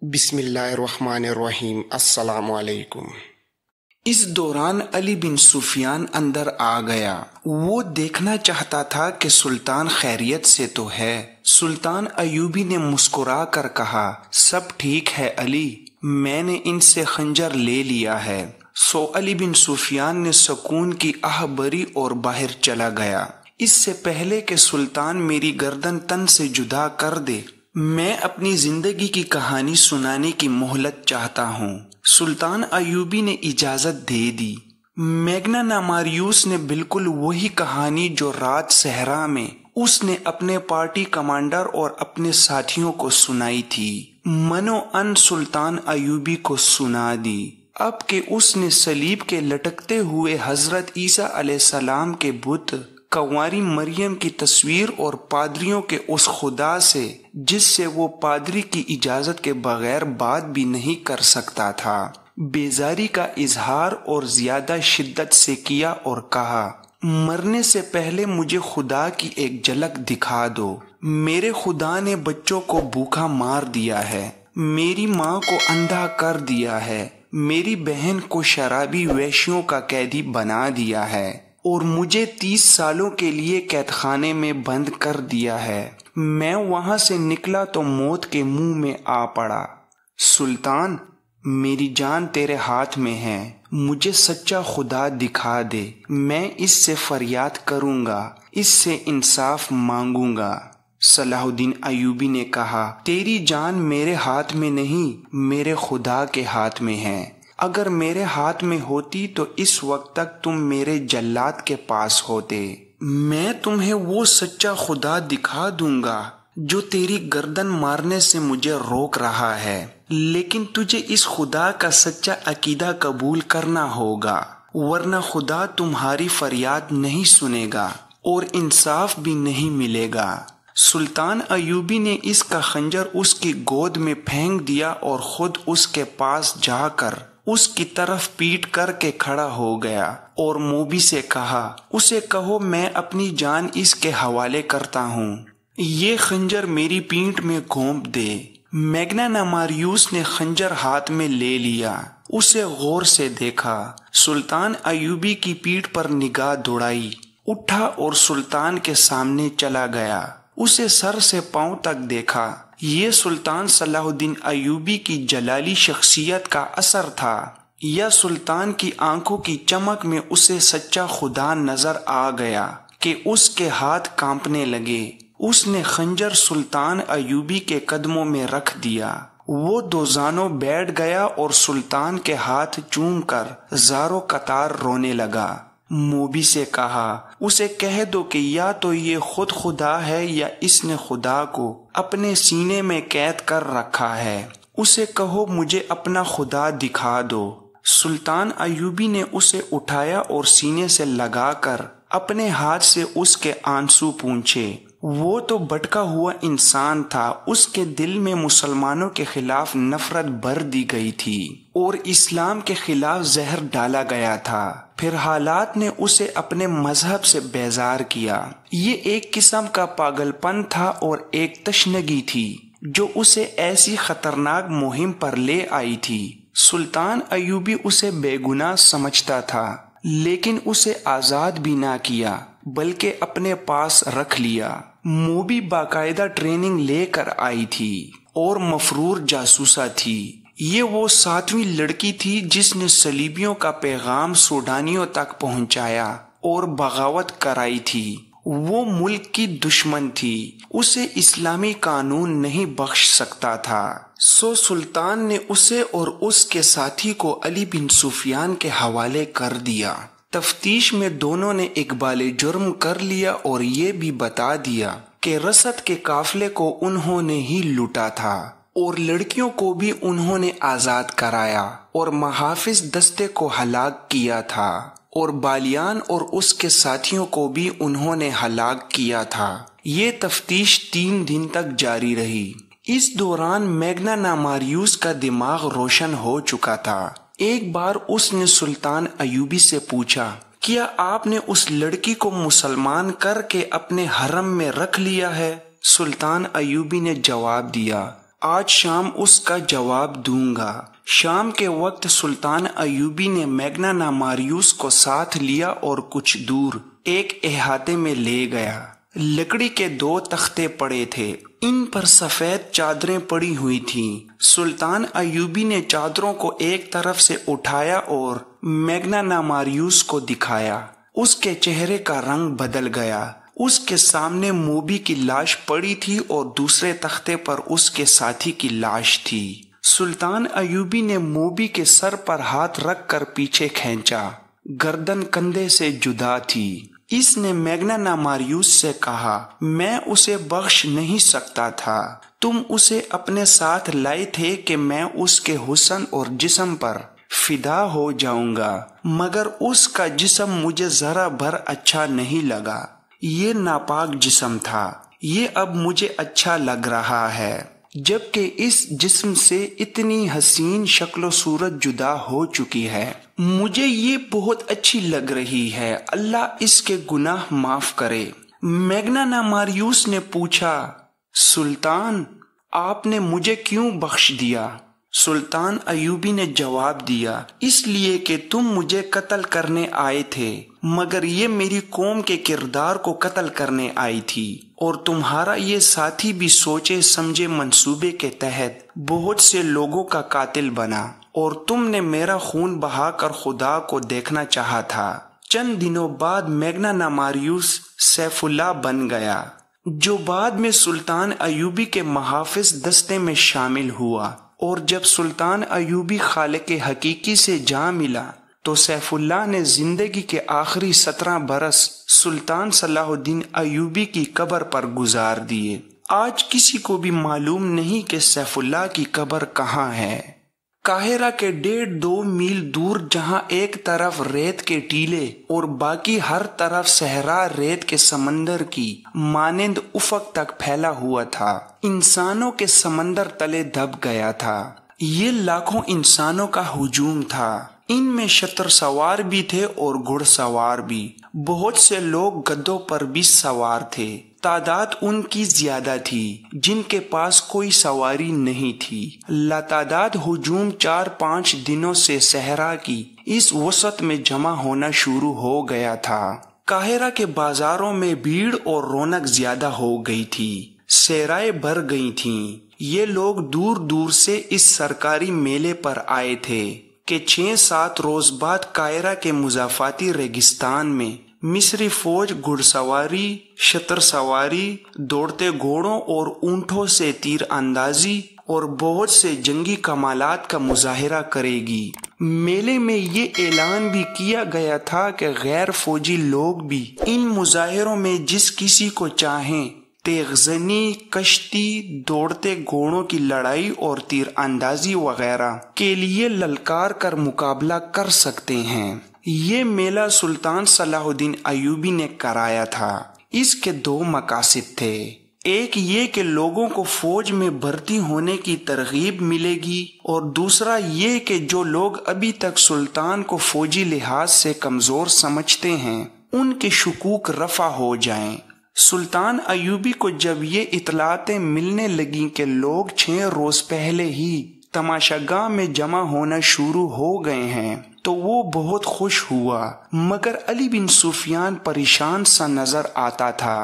بسم اللہ الرحمن الرحیم۔ السلام علیکم۔ اس دوران علی بن سفیان اندر آ گیا۔ وہ دیکھنا چاہتا تھا کہ سلطان خیریت سے تو ہے۔ سلطان ایوبی نے مسکرا کر کہا، سب ٹھیک ہے علی، میں نے ان سے خنجر لے لیا ہے۔ سو علی بن سفیان نے سکون کی آہ بھری اور باہر چلا گیا۔ اس سے پہلے کہ سلطان میری گردن تن سے جدا کر دے، میں اپنی زندگی کی کہانی سنانے کی مہلت چاہتا ہوں۔ سلطان ایوبی نے اجازت دے دی۔ میگنا ماریوس نے بالکل وہی کہانی جو رات صحرا میں اس نے اپنے پارٹی کمانڈر اور اپنے ساتھیوں کو سنائی تھی، منو ان سلطان ایوبی کو سنا دی۔ اب کہ اس نے صلیب کے لٹکتے ہوئے حضرت عیسیٰ علیہ السلام کے بت، کنواری مریم کی تصویر اور پادریوں کے اس خدا سے جس سے وہ پادری کی اجازت کے بغیر بات بھی نہیں کر سکتا تھا، بیزاری کا اظہار اور زیادہ شدت سے کیا اور کہا، مرنے سے پہلے مجھے خدا کی ایک جھلک دکھا دو۔ میرے خدا نے بچوں کو بھوکا مار دیا ہے، میری ماں کو اندھا کر دیا ہے، میری بہن کو شرابی ویشیوں کا قیدی بنا دیا ہے اور مجھے 30 سالوں کے لیے قید خانے میں بند کر دیا ہے۔ میں وہاں سے نکلا تو موت کے منہ میں آ پڑا۔ سلطان، میری جان تیرے ہاتھ میں ہے، مجھے سچا خدا دکھا دے، میں اس سے فریاد کروں گا، اس سے انصاف مانگوں گا۔ صلاح الدین ایوبی نے کہا، تیری جان میرے ہاتھ میں نہیں، میرے خدا کے ہاتھ میں ہے۔ اگر میرے ہاتھ میں ہوتی تو اس وقت تک تم میرے جلاد کے پاس ہوتے۔ میں تمہیں وہ سچا خدا دکھا دوں گا جو تیری گردن مارنے سے مجھے روک رہا ہے، لیکن تجھے اس خدا کا سچا عقیدہ قبول کرنا ہوگا، ورنہ خدا تمہاری فریاد نہیں سنے گا اور انصاف بھی نہیں ملے گا۔ سلطان ایوبی نے اس کا خنجر اس کی گود میں پھینک دیا اور خود اس کے پاس جا کر اس کی طرف پیٹ کر کے کھڑا ہو گیا اور موبی سے کہا، اسے کہو میں اپنی جان اس کے حوالے کرتا ہوں، یہ خنجر میری پیٹھ میں گھونپ دے۔ میگنا ماریوس نے خنجر ہاتھ میں لے لیا، اسے غور سے دیکھا، سلطان ایوبی کی پیٹھ پر نگاہ دوڑائی، اٹھا اور سلطان کے سامنے چلا گیا، اسے سر سے پاؤں تک دیکھا۔ یہ سلطان صلاح الدین ایوبی کی جلالی شخصیت کا اثر تھا یا سلطان کی آنکھوں کی چمک میں اسے سچا خدا نظر آ گیا کہ اس کے ہاتھ کانپنے لگے۔ اس نے خنجر سلطان ایوبی کے قدموں میں رکھ دیا، وہ دوزانوں بیٹھ گیا اور سلطان کے ہاتھ چوم کر زاروں قطار رونے لگا۔ موبی سے کہا، اسے کہہ دو کہ یا تو یہ خود خدا ہے یا اس نے خدا کو اپنے سینے میں قید کر رکھا ہے، اسے کہو مجھے اپنا خدا دکھا دو۔ سلطان ایوبی نے اسے اٹھایا اور سینے سے لگا کر اپنے ہاتھ سے اس کے آنسو پونچھے۔ وہ تو بھٹکا ہوا انسان تھا، اس کے دل میں مسلمانوں کے خلاف نفرت بھر دی گئی تھی اور اسلام کے خلاف زہر ڈالا گیا تھا۔ پھر حالات نے اسے اپنے مذہب سے بیزار کیا۔ یہ ایک قسم کا پاگل پن تھا اور ایک تشنگی تھی جو اسے ایسی خطرناک مہم پر لے آئی تھی۔ سلطان ایوبی اسے بے گناہ سمجھتا تھا، لیکن اسے آزاد بھی نہ کیا بلکہ اپنے پاس رکھ لیا۔ موبی باقاعدہ ٹریننگ لے کر آئی تھی اور مفرور جاسوسہ تھی۔ یہ وہ 7ویں لڑکی تھی جس نے صلیبیوں کا پیغام سوڈانیوں تک پہنچایا اور بغاوت کرائی تھی۔ وہ ملک کی دشمن تھی، اسے اسلامی قانون نہیں بخش سکتا تھا۔ سو سلطان نے اسے اور اس کے ساتھی کو علی بن سفیان کے حوالے کر دیا۔ تفتیش میں دونوں نے اقبال جرم کر لیا اور یہ بھی بتا دیا کہ رسد کے قافلے کو انہوں نے ہی لوٹا تھا اور لڑکیوں کو بھی انہوں نے آزاد کرایا اور محافظ دستے کو ہلاک کیا تھا اور بالیان اور اس کے ساتھیوں کو بھی انہوں نے ہلاک کیا تھا۔ یہ تفتیش 3 دن تک جاری رہی۔ اس دوران میگنا ماریوس کا دماغ روشن ہو چکا تھا۔ ایک بار اس نے سلطان ایوبی سے پوچھا، کیا آپ نے اس لڑکی کو مسلمان کر کے اپنے حرم میں رکھ لیا ہے؟ سلطان ایوبی نے جواب دیا، آج شام اس کا جواب دوں گا۔ شام کے وقت سلطان ایوبی نے میگنانا ماریوس کو ساتھ لیا اور کچھ دور ایک احاطے میں لے گیا۔ لکڑی کے 2 تختے پڑے تھے، ان پر سفید چادریں پڑی ہوئی تھیں۔ سلطان ایوبی نے چادروں کو ایک طرف سے اٹھایا اور میگنانا ماریوس کو دکھایا۔ اس کے چہرے کا رنگ بدل گیا۔ اس کے سامنے موبی کی لاش پڑی تھی اور دوسرے تختے پر اس کے ساتھی کی لاش تھی۔ سلطان ایوبی نے موبی کے سر پر ہاتھ رکھ کر پیچھے کھینچا، گردن کندھے سے جدا تھی۔ اس نے میگنانا ماریوس سے کہا، میں اسے بخش نہیں سکتا تھا، تم اسے اپنے ساتھ لائے تھے کہ میں اس کے حسن اور جسم پر فدا ہو جاؤں گا، مگر اس کا جسم مجھے ذرا بھر اچھا نہیں لگا۔ یہ ناپاک جسم تھا، یہ اب مجھے اچھا لگ رہا ہے، جبکہ اس جسم سے اتنی حسین شکل و صورت جدا ہو چکی ہے۔ مجھے یہ بہت اچھی لگ رہی ہے، اللہ اس کے گناہ معاف کرے۔ میگنانا ماریوس نے پوچھا، سلطان، آپ نے مجھے کیوں بخش دیا؟ سلطان ایوبی نے جواب دیا، اس لیے کہ تم مجھے قتل کرنے آئے تھے، مگر یہ میری قوم کے کردار کو قتل کرنے آئی تھی، اور تمہارا یہ ساتھی بھی سوچے سمجھے منصوبے کے تحت بہت سے لوگوں کا قاتل بنا، اور تم نے میرا خون بہا کر خدا کو دیکھنا چاہا تھا۔ چند دنوں بعد میگنانا ماریوس سیف اللہ بن گیا، جو بعد میں سلطان ایوبی کے محافظ دستے میں شامل ہوا، اور جب سلطان ایوبی خالق حقیقی سے جا ملا تو سیف اللہ نے زندگی کے آخری 17 برس سلطان صلاح الدین ایوبی کی قبر پر گزار دیے۔ آج کسی کو بھی معلوم نہیں کہ سیف اللہ کی قبر کہاں ہے۔ قاہرہ کے 1.5-2 میل دور، جہاں ایک طرف ریت کے ٹیلے اور باقی ہر طرف صحرا ریت کے سمندر کی مانند افق تک پھیلا ہوا تھا، انسانوں کے سمندر تلے دب گیا تھا۔ یہ لاکھوں انسانوں کا ہجوم تھا، ان میں شتر سوار بھی تھے اور گھڑ سوار بھی، بہت سے لوگ گدھوں پر بھی سوار تھے۔ تعداد ان کی زیادہ تھی جن کے پاس کوئی سواری نہیں تھی۔ لاتعداد ہجوم 4-5 دنوں سے صحرا کی اس وسط میں جمع ہونا شروع ہو گیا تھا۔ قاہرہ کے بازاروں میں بھیڑ اور رونق زیادہ ہو گئی تھی، سیرائیں بھر گئی تھیں۔ یہ لوگ دور دور سے اس سرکاری میلے پر آئے تھے کہ 6-7 روز بعد قاہرہ کے مضافاتی ریگستان میں مصری فوج گھڑ سواری، شتر سواری، دوڑتے گھوڑوں اور اونٹوں سے تیر اندازی اور بہت سے جنگی کمالات کا مظاہرہ کرے گی۔ میلے میں یہ اعلان بھی کیا گیا تھا کہ غیر فوجی لوگ بھی ان مظاہروں میں جس کسی کو چاہیں تیغزنی، کشتی، دوڑتے گھوڑوں کی لڑائی اور تیر اندازی وغیرہ کے لیے للکار کر مقابلہ کر سکتے ہیں۔ یہ میلہ سلطان صلاح الدین ایوبی نے کرایا تھا۔ اس کے 2 مقاصد تھے، ایک یہ کہ لوگوں کو فوج میں بھرتی ہونے کی ترغیب ملے گی، اور دوسرا یہ کہ جو لوگ ابھی تک سلطان کو فوجی لحاظ سے کمزور سمجھتے ہیں ان کے شکوک رفع ہو جائیں۔ سلطان ایوبی کو جب یہ اطلاعاتیں ملنے لگیں کہ لوگ 6 روز پہلے ہی تماشاگاہ میں جمع ہونا شروع ہو گئے ہیں تو وہ بہت خوش ہوا، مگر علی بن سفیان پریشان سا نظر آتا تھا۔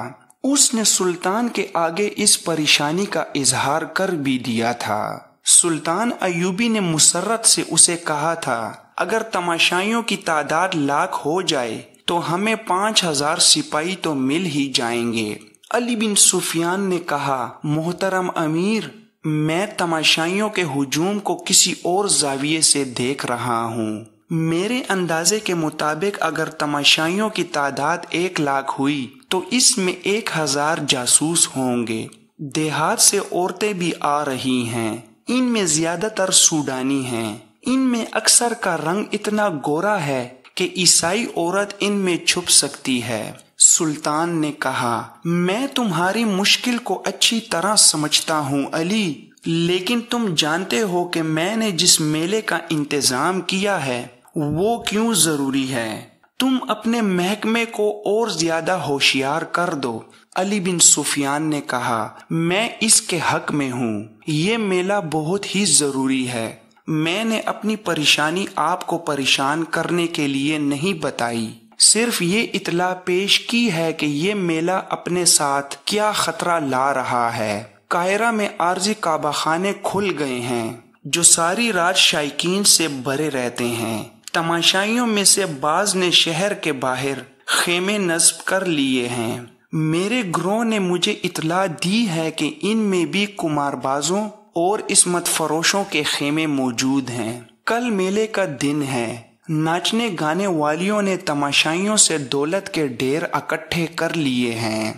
اس نے سلطان کے آگے اس پریشانی کا اظہار کر بھی دیا تھا۔ سلطان ایوبی نے مسرت سے اسے کہا تھا، اگر تماشائیوں کی تعداد 1,00,000 ہو جائے تو ہمیں 5,000 سپاہی تو مل ہی جائیں گے۔ علی بن سفیان نے کہا، محترم امیر، میں تماشائیوں کے ہجوم کو کسی اور زاویے سے دیکھ رہا ہوں۔ میرے اندازے کے مطابق اگر تماشائیوں کی تعداد 1,00,000 ہوئی تو اس میں 1,000 جاسوس ہوں گے۔ دیہات سے عورتیں بھی آ رہی ہیں، ان میں زیادہ تر سوڈانی ہیں، ان میں اکثر کا رنگ اتنا گورا ہے کہ عیسائی عورت ان میں چھپ سکتی ہے۔ سلطان نے کہا، میں تمہاری مشکل کو اچھی طرح سمجھتا ہوں علی، لیکن تم جانتے ہو کہ میں نے جس میلے کا انتظام کیا ہے وہ کیوں ضروری ہے۔ تم اپنے محکمے کو اور زیادہ ہوشیار کر دو علی بن سفیان نے کہا میں اس کے حق میں ہوں، یہ میلہ بہت ہی ضروری ہے۔ میں نے اپنی پریشانی آپ کو پریشان کرنے کے لیے نہیں بتائی، صرف یہ اطلاع پیش کی ہے کہ یہ میلہ اپنے ساتھ کیا خطرہ لا رہا ہے۔ قاہرہ میں عارضی کعبہ خانے کھل گئے ہیں جو ساری رات شائقین سے بھرے رہتے ہیں۔ تماشائیوں میں سے بعض نے شہر کے باہر خیمے نصب کر لیے ہیں۔ میرے گروہ نے مجھے اطلاع دی ہے کہ ان میں بھی قمار بازوں اور عصمت فروشوں کے خیمے موجود ہیں۔ کل میلے کا دن ہے۔ ناچنے گانے والیوں نے تماشائیوں سے دولت کے ڈھیر اکٹھے کر لیے ہیں۔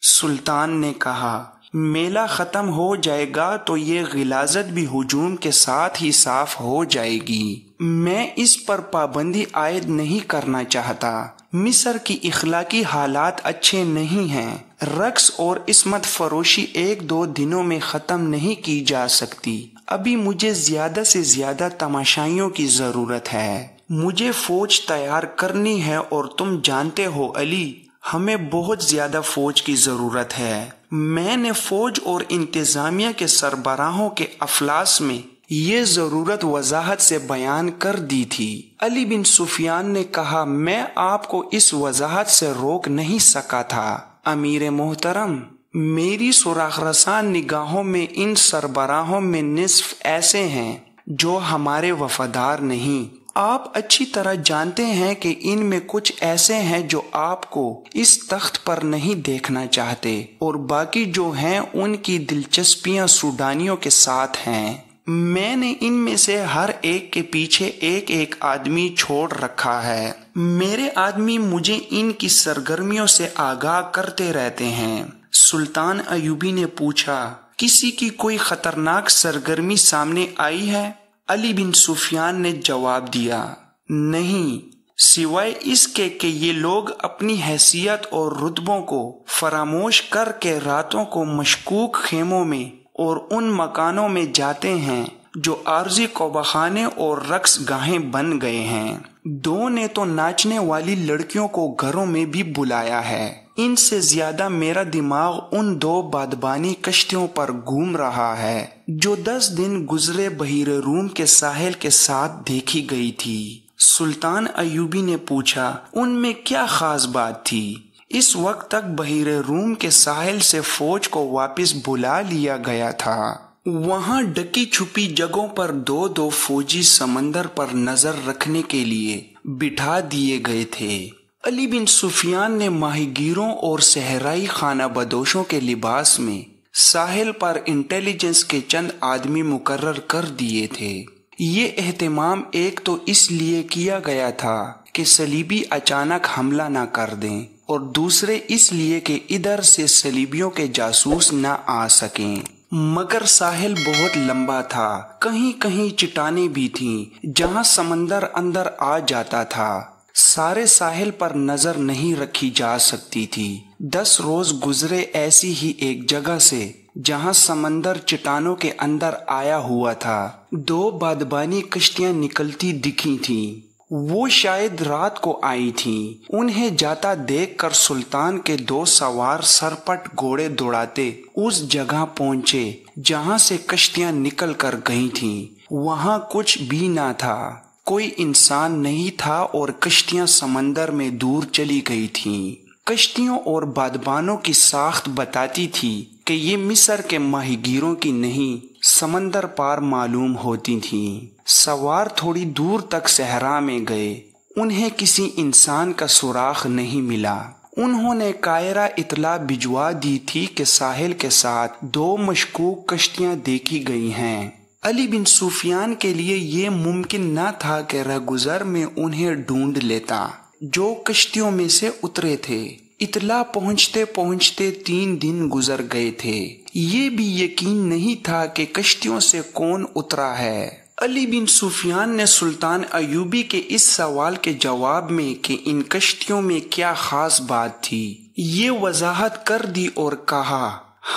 سلطان نے کہا میلہ ختم ہو جائے گا تو یہ غلاظت بھی ہجوم کے ساتھ ہی صاف ہو جائے گی۔ میں اس پر پابندی عائد نہیں کرنا چاہتا۔ مصر کی اخلاقی حالات اچھے نہیں ہیں۔ رقص اور عصمت فروشی ایک دو دنوں میں ختم نہیں کی جا سکتی۔ ابھی مجھے زیادہ سے زیادہ تماشائیوں کی ضرورت ہے۔ مجھے فوج تیار کرنی ہے اور تم جانتے ہو علی، ہمیں بہت زیادہ فوج کی ضرورت ہے۔ میں نے فوج اور انتظامیہ کے سربراہوں کے افلاس میں یہ ضرورت وضاحت سے بیان کر دی تھی۔ علی بن سفیان نے کہا میں آپ کو اس وضاحت سے روک نہیں سکا تھا۔ امیر محترم، میری سراغ رسان نگاہوں میں ان سربراہوں میں نصف ایسے ہیں جو ہمارے وفادار نہیں۔ آپ اچھی طرح جانتے ہیں کہ ان میں کچھ ایسے ہیں جو آپ کو اس تخت پر نہیں دیکھنا چاہتے، اور باقی جو ہیں ان کی دلچسپیاں سوڈانیوں کے ساتھ ہیں۔ میں نے ان میں سے ہر ایک کے پیچھے ایک ایک آدمی چھوڑ رکھا ہے۔ میرے آدمی مجھے ان کی سرگرمیوں سے آگاہ کرتے رہتے ہیں۔ سلطان ایوبی نے پوچھا کسی کی کوئی خطرناک سرگرمی سامنے آئی ہے؟ علی بن سفیان نے جواب دیا نہیں، سوائے اس کے کہ یہ لوگ اپنی حیثیت اور رتبوں کو فراموش کر کے راتوں کو مشکوک خیموں میں اور ان مکانوں میں جاتے ہیں جو عارضی قبہ خانے اور رقص گاہیں بن گئے ہیں۔ دو نے تو ناچنے والی لڑکیوں کو گھروں میں بھی بلایا ہے۔ ان سے زیادہ میرا دماغ ان دو بادبانی کشتیوں پر گھوم رہا ہے جو 10 دن گزرے بحیر روم کے ساحل کے ساتھ دیکھی گئی تھی۔ سلطان ایوبی نے پوچھا ان میں کیا خاص بات تھی؟ اس وقت تک بحیر روم کے ساحل سے فوج کو واپس بلا لیا گیا تھا۔ وہاں ڈکی چھپی جگہوں پر دو دو فوجی سمندر پر نظر رکھنے کے لیے بٹھا دیے گئے تھے۔ علی بن سفیان نے ماہی گیروں اور صحرائی خانہ بدوشوں کے لباس میں ساحل پر انٹیلیجنس کے چند آدمی مقرر کر دیے تھے۔ یہ اہتمام ایک تو اس لیے کیا گیا تھا کہ صلیبی اچانک حملہ نہ کر دیں، اور دوسرے اس لیے کہ ادھر سے صلیبیوں کے جاسوس نہ آ سکیں۔ مگر ساحل بہت لمبا تھا، کہیں کہیں چٹانیں بھی تھیں جہاں سمندر اندر آ جاتا تھا۔ سارے ساحل پر نظر نہیں رکھی جا سکتی تھی۔ 10 روز گزرے ایسی ہی ایک جگہ سے جہاں سمندر چٹانوں کے اندر آیا ہوا تھا۔ 2 بادبانی کشتیاں نکلتی دکھی تھیں، وہ شاید رات کو آئی تھیں۔ انہیں جاتا دیکھ کر سلطان کے 2 سوار سرپٹ گھوڑے دوڑاتے اس جگہ پہنچے جہاں سے کشتیاں نکل کر گئی تھیں۔ وہاں کچھ بھی نہ تھا، کوئی انسان نہیں تھا، اور کشتیاں سمندر میں دور چلی گئی تھیں۔ کشتیوں اور بادبانوں کی ساخت بتاتی تھی کہ یہ مصر کے ماہی گیروں کی نہیں، سمندر پار معلوم ہوتی تھیں۔ سوار تھوڑی دور تک صحرا میں گئے، انہیں کسی انسان کا سراغ نہیں ملا۔ انہوں نے قاہرہ اطلاع بھجوا دی تھی کہ ساحل کے ساتھ 2 مشکوک کشتیاں دیکھی گئی ہیں۔ علی بن سفیان کے لیے یہ ممکن نہ تھا کہ رہگزر میں انہیں ڈھونڈ لیتا جو کشتیوں میں سے اترے تھے۔ اطلاع پہنچتے پہنچتے 3 دن گزر گئے تھے۔ یہ بھی یقین نہیں تھا کہ کشتیوں سے کون اترا ہے۔ علی بن سفیان نے سلطان ایوبی کے اس سوال کے جواب میں کہ ان کشتیوں میں کیا خاص بات تھی، یہ وضاحت کر دی اور کہا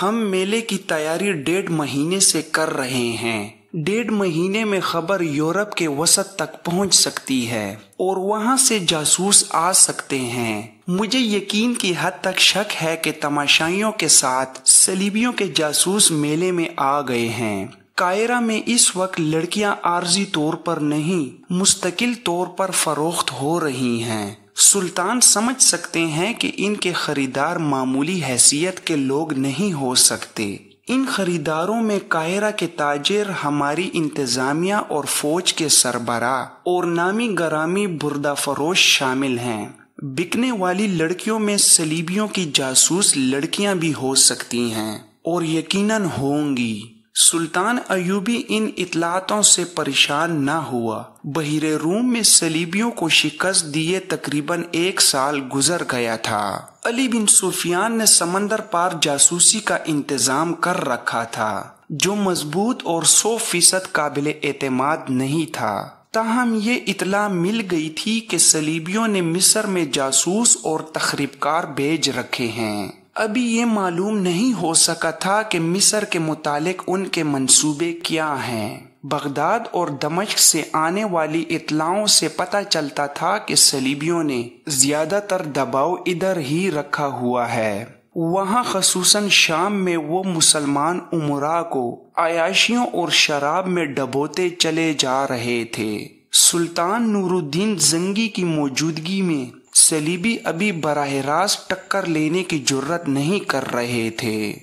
ہم میلے کی تیاری 1.5 مہینے سے کر رہے ہیں۔ 1.5 مہینے میں خبر یورپ کے وسط تک پہنچ سکتی ہے اور وہاں سے جاسوس آ سکتے ہیں۔ مجھے یقین کی حد تک شک ہے کہ تماشائیوں کے ساتھ صلیبیوں کے جاسوس میلے میں آ گئے ہیں۔ قاہرہ میں اس وقت لڑکیاں عارضی طور پر نہیں مستقل طور پر فروخت ہو رہی ہیں۔ سلطان سمجھ سکتے ہیں کہ ان کے خریدار معمولی حیثیت کے لوگ نہیں ہو سکتے۔ ان خریداروں میں قاہرہ کے تاجر، ہماری انتظامیہ اور فوج کے سربراہ اور نامی گرامی بردہ فروش شامل ہیں۔ بکنے والی لڑکیوں میں صلیبیوں کی جاسوس لڑکیاں بھی ہو سکتی ہیں اور یقیناً ہوں گی۔ سلطان ایوبی ان اطلاعاتوں سے پریشان نہ ہوا۔ بحیرہ روم میں صلیبیوں کو شکست دیے تقریباً 1 سال گزر گیا تھا۔ علی بن سفیان نے سمندر پار جاسوسی کا انتظام کر رکھا تھا، جو مضبوط اور 100% قابل اعتماد نہیں تھا۔ تاہم یہ اطلاع مل گئی تھی کہ صلیبیوں نے مصر میں جاسوس اور تخریب کار بھیج رکھے ہیں۔ ابھی یہ معلوم نہیں ہو سکا تھا کہ مصر کے متعلق ان کے منصوبے کیا ہیں۔ بغداد اور دمشق سے آنے والی اطلاعوں سے پتہ چلتا تھا کہ صلیبیوں نے زیادہ تر دباؤ ادھر ہی رکھا ہوا ہے۔ وہاں خصوصاً شام میں وہ مسلمان امراء کو عیاشیوں اور شراب میں ڈبوتے چلے جا رہے تھے۔ سلطان نور الدین زنگی کی موجودگی میں صلیبی ابھی براہ راست ٹکر لینے کی جرت نہیں کر رہے تھے۔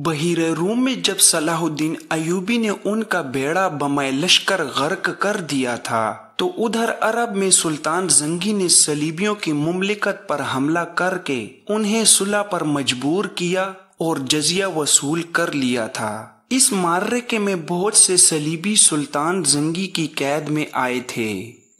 بحیرہ روم میں جب صلاح الدین ایوبی نے ان کا بیڑا بمائے لشکر غرق کر دیا تھا تو ادھر عرب میں سلطان زنگی نے صلیبیوں کی مملکت پر حملہ کر کے انہیں صلح پر مجبور کیا اور جزیہ وصول کر لیا تھا۔ اس معرکے میں بہت سے صلیبی سلطان زنگی کی قید میں آئے تھے،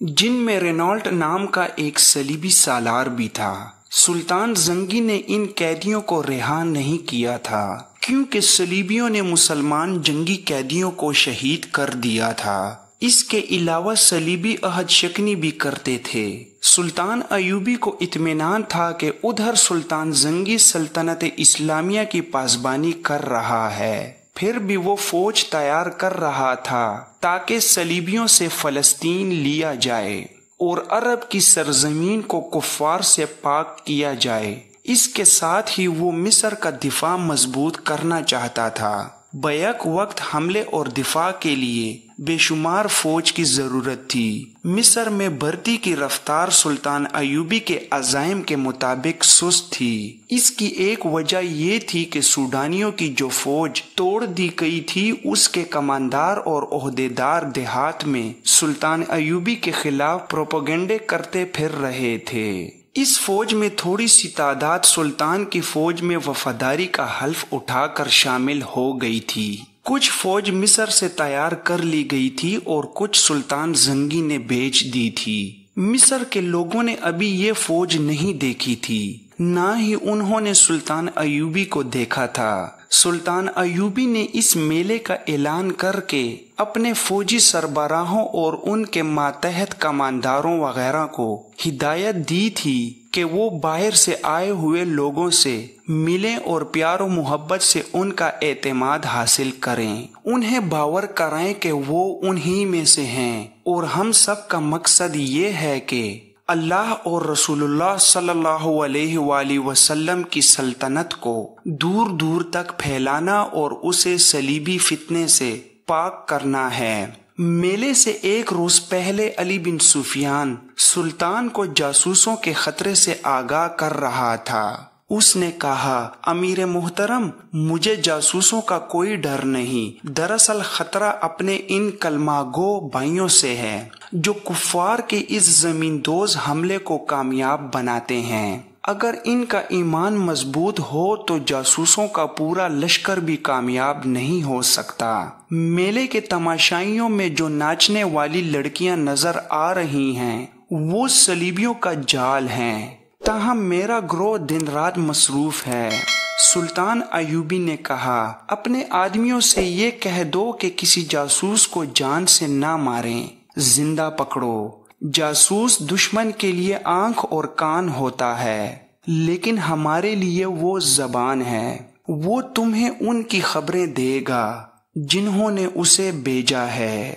جن میں رینالٹ نام کا ایک صلیبی سالار بھی تھا۔ سلطان زنگی نے ان قیدیوں کو رہا نہیں کیا تھا، کیونکہ صلیبیوں نے مسلمان جنگی قیدیوں کو شہید کر دیا تھا۔ اس کے علاوہ صلیبی عہد شکنی بھی کرتے تھے۔ سلطان ایوبی کو اطمینان تھا کہ ادھر سلطان زنگی سلطنت اسلامیہ کی پاسبانی کر رہا ہے، پھر بھی وہ فوج تیار کر رہا تھا تاکہ صلیبیوں سے فلسطین لیا جائے اور عرب کی سرزمین کو کفار سے پاک کیا جائے۔ اس کے ساتھ ہی وہ مصر کا دفاع مضبوط کرنا چاہتا تھا۔ بیک وقت حملے اور دفاع کے لیے بے شمار فوج کی ضرورت تھی۔ مصر میں بھرتی کی رفتار سلطان ایوبی کے عزائم کے مطابق سست تھی۔ اس کی ایک وجہ یہ تھی کہ سوڈانیوں کی جو فوج توڑ دی گئی تھی، اس کے کماندار اور عہدیدار دیہات میں سلطان ایوبی کے خلاف پروپیگنڈے کرتے پھر رہے تھے۔ اس فوج میں تھوڑی سی تعداد سلطان کی فوج میں وفاداری کا حلف اٹھا کر شامل ہو گئی تھی۔ کچھ فوج مصر سے تیار کر لی گئی تھی اور کچھ سلطان زنگی نے بیچ دی تھی۔ مصر کے لوگوں نے ابھی یہ فوج نہیں دیکھی تھی، نہ ہی انہوں نے سلطان ایوبی کو دیکھا تھا۔ سلطان ایوبی نے اس میلے کا اعلان کر کے اپنے فوجی سربراہوں اور ان کے ماتحت کمانداروں وغیرہ کو ہدایت دی تھی کہ وہ باہر سے آئے ہوئے لوگوں سے ملیں اور پیار و محبت سے ان کا اعتماد حاصل کریں، انہیں باور کرائیں کہ وہ انہی میں سے ہیں، اور ہم سب کا مقصد یہ ہے کہ اللہ اور رسول اللہ صلی اللہ علیہ وآلہ وسلم کی سلطنت کو دور دور تک پھیلانا اور اسے صلیبی فتنے سے پاک کرنا ہے۔ میلے سے ایک روز پہلے علی بن سفیان سلطان کو جاسوسوں کے خطرے سے آگاہ کر رہا تھا۔ اس نے کہا، امیر محترم، مجھے جاسوسوں کا کوئی ڈر نہیں، دراصل خطرہ اپنے ان کلمہ گو بھائیوں سے ہے جو کفار کے اس زمین دوز حملے کو کامیاب بناتے ہیں۔ اگر ان کا ایمان مضبوط ہو تو جاسوسوں کا پورا لشکر بھی کامیاب نہیں ہو سکتا۔ میلے کے تماشائیوں میں جو ناچنے والی لڑکیاں نظر آ رہی ہیں وہ صلیبیوں کا جال ہیں، تاہم میرا گروہ دن رات مصروف ہے۔ سلطان ایوبی نے کہا، اپنے آدمیوں سے یہ کہہ دو کہ کسی جاسوس کو جان سے نہ ماریں، زندہ پکڑو۔ جاسوس دشمن کے لیے آنکھ اور کان ہوتا ہے، لیکن ہمارے لیے وہ زبان ہے۔ وہ تمہیں ان کی خبریں دے گا جنہوں نے اسے بھیجا ہے۔